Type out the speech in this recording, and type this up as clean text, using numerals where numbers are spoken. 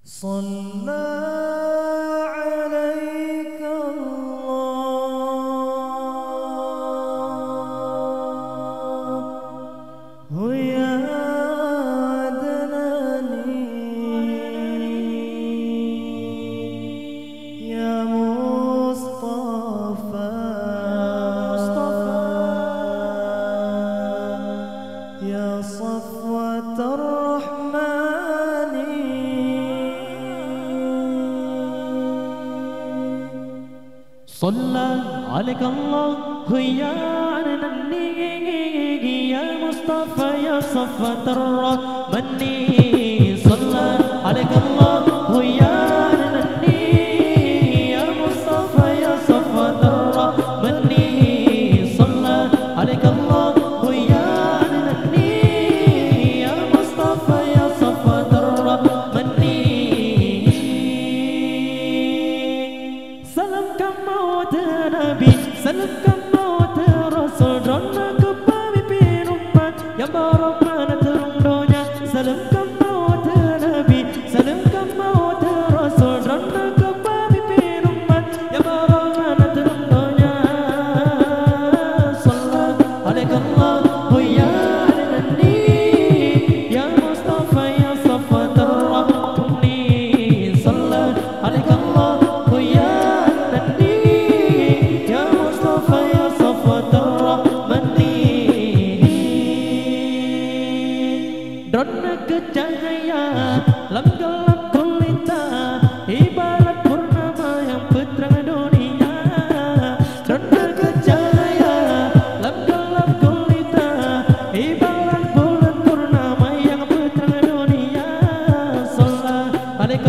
صلى عليك الله يا عدناني يا مصطفى يا صفوة الرحمن صلى عليك الله يا عدناني يا مصطفى يا صفوة الرحمن صلى عليك الله يا عدناني يا مصطفى يا صفوة الرحمن صلى عليك الله يا عدناني يا مصطفى يا صفوة الرحمن سلام كموت نبي سلام كموت رسول رنا كبابي بين أمة يا بارك mana terung donya salam kemauت نبي سلام كموت رسول رنا كبابي بين أمة يا بارك mana terung donya صلى عليك الله يا عدناني يا مصطفى يا صفوة الرحمن صلى عليك الله يا Drona kecahaya lam gelap gulita ibarat purnama yang putra dunia. Drona kecahaya lam gelap gulita ibarat bulan purnama yang putra dunia. Sallallahu alaihi